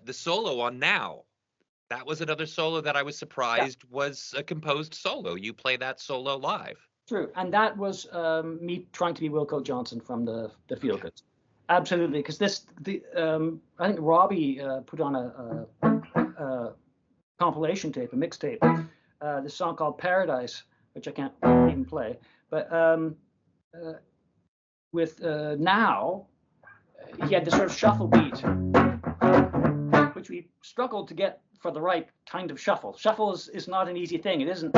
the solo on Now, that was another solo that I was surprised was a composed solo. You play that solo live. True, and that was me trying to be Wilco Johnson from the Feel Goods. Absolutely, because I think Robbie put on a compilation tape, a mixtape, this song called Paradise, which I can't even play, but with Now, he had this sort of shuffle beat, which we struggled to get for the right kind of shuffle. Shuffle is not an easy thing. It isn't,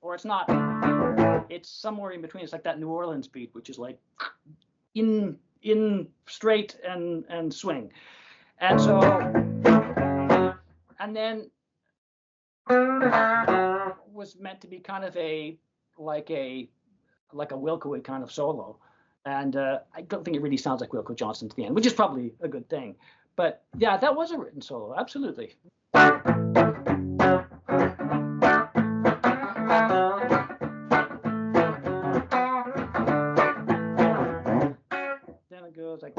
or it's not. It's somewhere in between. It's like that New Orleans beat, which is like in straight and swing, and so, and then was meant to be kind of like a Wilco kind of solo, and I don't think it really sounds like Wilco Johnson to the end, which is probably a good thing. But yeah, that was a written solo, absolutely. Then it goes like.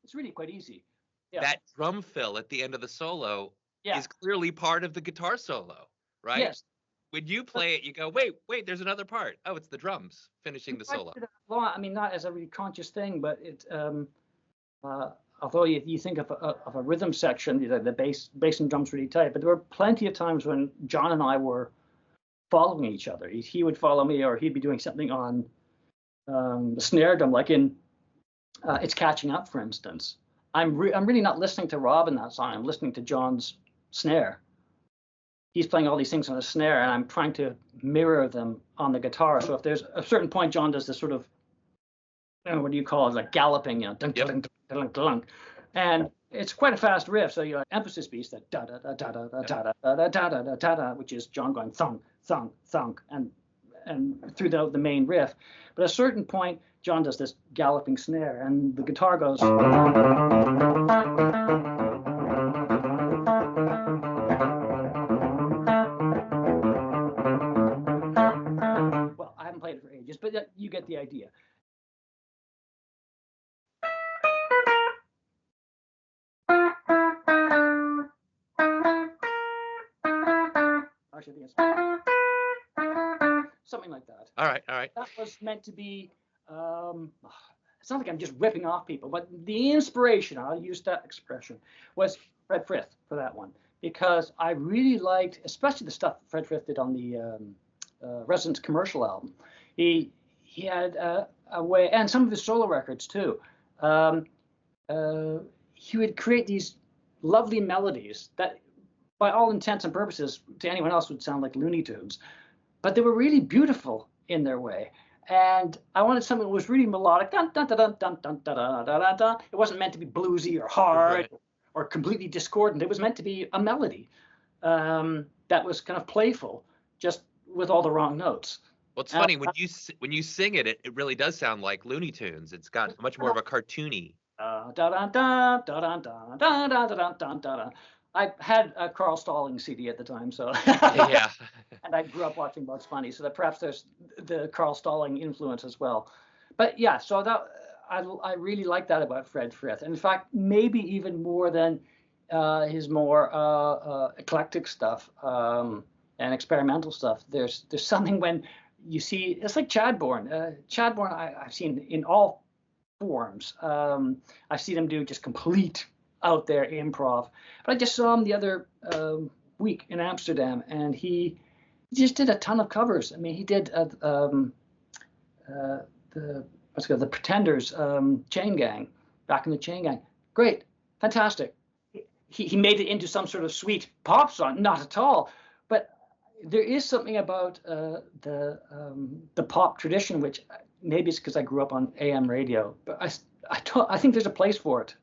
It's really quite easy. Yeah. That drum fill at the end of the solo is clearly part of the guitar solo, right? Yes. When you play it, you go, wait, there's another part. Oh, it's the drums finishing the solo. I mean, not as a really conscious thing, but it. Although you think of a rhythm section, the bass and drums really tight, but there were plenty of times when John and I were following each other. He would follow me, or he'd be doing something on the snare drum, like in It's Catching Up, for instance. I'm really not listening to Rob in that song. I'm listening to John's snare. He's playing all these things on a snare, and I'm trying to mirror them on the guitar. So if there's a certain point, John does this sort of, what do you call it, like galloping, dunk, dunk, dunk, dunk, and it's quite a fast riff. So you emphasis piece, that da da da da da da da da da da da da, which is John going thunk, thunk, thunk, and through the main riff. But at a certain point, John does this galloping snare, and the guitar goes. Well, I haven't played it for ages, but you get the idea. Actually, I think it's something like that. All right. That was meant to be. It's not like I'm just ripping off people, but the inspiration, I'll use that expression, was Fred Frith for that one, because I really liked, especially the stuff Fred Frith did on the Residence commercial album. He had a way, and some of his solo records too. He would create these lovely melodies that, by all intents and purposes, to anyone else would sound like Looney Tunes, but they were really beautiful in their way. And I wanted something that was really melodic. Dun, dun, dun, dun, dun, dun, dun, dun, dun, dun. It wasn't meant to be bluesy or hard or completely discordant. It was meant to be a melody that was kind of playful, just with all the wrong notes. Well, it's funny when you sing it, it really does sound like Looney Tunes. It's got much more of a cartoony. I had a Carl Stalling CD at the time, so yeah. And I grew up watching Bugs Bunny, so that perhaps there's the Carl Stalling influence as well. But yeah, so that I really like that about Fred Frith. In fact, maybe even more than his more eclectic stuff and experimental stuff. There's something when you see, it's like Chadbourne. Chadbourne I've seen in all forms. I've seen him do just complete out there improv, but I just saw him the other week in Amsterdam, and he just did a ton of covers. I mean, he did the Pretenders, Chain Gang, back in the Chain Gang. Great, fantastic. He made it into some sort of sweet pop song, not at all. But there is something about the pop tradition, which maybe it's because I grew up on AM radio, but I think there's a place for it.